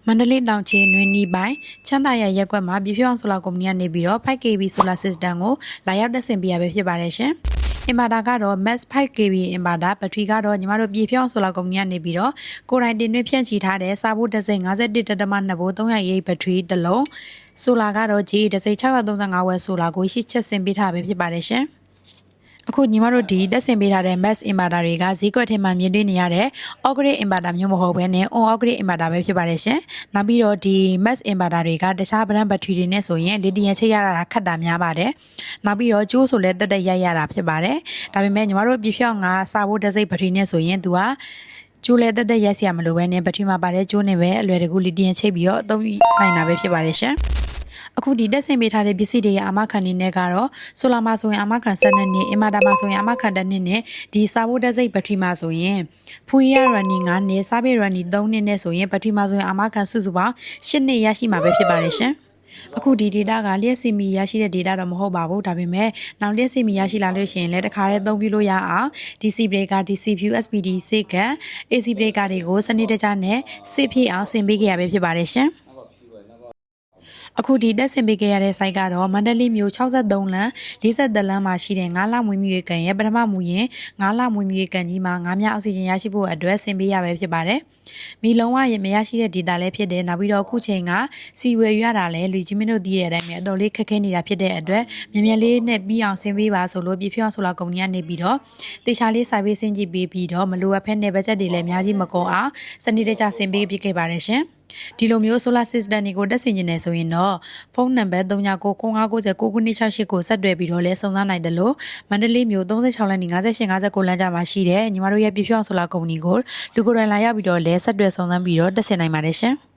မန္တလေးတောင်ချင်းနွေနီပိုင်းချမ်းသာရရက်ကွက်မှာပြည်ဖြောင်းဆိုလာကုမ္ပဏီကနေပြီးတော့ 5kV solar system ကိုလာရောက်တက်ဆင်ပေးရပဲဖြစ်ပါတယ်ရှင်။အင်ဗာတာကတော့ max 5kV အင်ဗာတာဘက်ထရီကတော့ညီမတို့ပြည်ဖြောင်းဆိုလာကုမ္ပဏီကနေပြီးတော့ကိုယ်တိုင်တင်သွင်းဖြန့်ချီထားတဲ့စာဖို့တစ်စိတ်51.2ဘို့300ဘက်ထရီတစ်လုံးဆိုလာကတော့ G တစ်စိတ်635ဝက်ဆိုလာကိုရှိချက်ဆင်ပေးထားပဲဖြစ်ပါတယ်ရှင်။အခုညီမတို့ဒီတက်ဆင်ပေးထားတဲ့ max inverter တွေကဈေးကွက်ထဲမှာမြင်တွေ့နေရတဲ့ off-grid inverter မျိုးမဟုတ်ဘဲနဲ့ on-off-grid inverter ပဲဖြစ်ပါတယ်ရှင်။နောက်ပြီးတော့ဒီ max inverter တွေကတခြား brand ဘက်ထရီတွေနဲ့ဆိုရင် lithium ချိတ်ရတာခက်တာများပါတယ်။နောက်ပြီးတော့ကျိုးဆိုလဲတက်ရိုက်ရတာဖြစ်ပါတယ်။ဒါပေမဲ့ညီမတို့ပြဖြောင်းကစာဖို့တစ်စိတ်ဘက်ထရီနဲ့ဆိုရင်သူကကျိုးလဲတက်ရိုက်စရာမလိုဘဲနဲ့ဘက်ထရီမှာပါတဲ့ကျိုးနဲ့ပဲအလွယ်တကူ lithium ချိတ်ပြီးတော့အသုံးနိုင်တာပဲဖြစ်ပါတယ်ရှင်။အခုဒီတက်ဆင်ပေးထားတဲ့ပစ္စည်းတွေရဲ့အာမခံနေနဲ့ကတော့ဆိုလာမှာဆိုရင်အာမခံ12နှစ်အင်မာတာမှာဆိုရင်အာမခံ1နှစ်နဲ့ဒီစာဖို့တက်စိတ်ဘက်ထရီမှာဆိုရင်ဖူရီယာ running 9နှစ်စာပေ running 3နှစ်နဲ့ဆိုရင်ဘက်ထရီမှာဆိုရင်အာမခံစုစုပေါင်း10နှစ်ရရှိမှာပဲဖြစ်ပါတယ်ရှင်အခုဒီ data ကလျှက်စီမီရရှိတဲ့ data တော့မဟုတ်ပါဘူးဒါပေမဲ့နောက်လျှက်စီမီရရှိလာလို့ရှိရင်လည်းတခါတည်းသုံးပြလို့ရအောင် DC breaker DC view SPD စိတ်က AC breaker တွေကိုစနစ်တကျနဲ့စစ်ဖြစ်အောင်ဆင်ပေးခဲ့ရပဲဖြစ်ပါတယ်ရှင်အခုဒီတက်ဆင်ပေးခဲ့ရတဲ့ site ကတော့မန္တလေးမြို့63လမ်း43လမ်းမှာရှိတဲ့9လမွေးမြူရေးကန်ရဲ့ပထမမူရင်9လမွေးမြူရေးကန်ကြီးမှာ9မြအောက်ဆီဂျင်ရရှိဖို့အတွက်ဆင်ပေးရပဲဖြစ်ပါတယ်။မီလုံးဝရမရရှိတဲ့ data လည်းဖြစ်တယ်နောက်ပြီးတော့အခုချိန်ကစီဝယ်ရတာလည်းလူကြီးမင်းတို့သိတဲ့အတိုင်းပဲအတော်လေးခက်ခဲနေတာဖြစ်တဲ့အတွက်မြန်မြန်လေးနဲ့ပြီးအောင်ဆင်ပေးပါဆိုလို့ပြည်ဖြောင်းဆိုလာကုမ္ပဏီကနေပြီးတော့တေချာလေး service ဆင်ကြည့်ပေးပြီးတော့မလိုအပ်ဖက်နဲ့ budget တွေလည်းအများကြီးမကုန်အောင်စနစ်တကျဆင်ပေးပြခဲ့ပါတယ်ရှင်။ဒီလိုမျိုး solar system တွေကိုတက်ဆင်နေဆိုရင်တော့ဖုန်းနံပါတ်3995909968ကိုဆက်သွယ်ပြီးတော့လဲစုံစမ်းနိုင်တယ်လို့မန္တလေးမြို့36လမ်း5859လမ်းကြားမှာရှိတဲ့ညီမတို့ရဲ့ပြည်ဖြောင်းဆိုလာကုမ္ပဏီကိုလူကိုယ်တိုင်လာရောက်ပြီးတော့လဲဆက်သွယ်စုံစမ်းပြီးတော့တက်ဆင်နိုင်ပါတယ်ရှင်။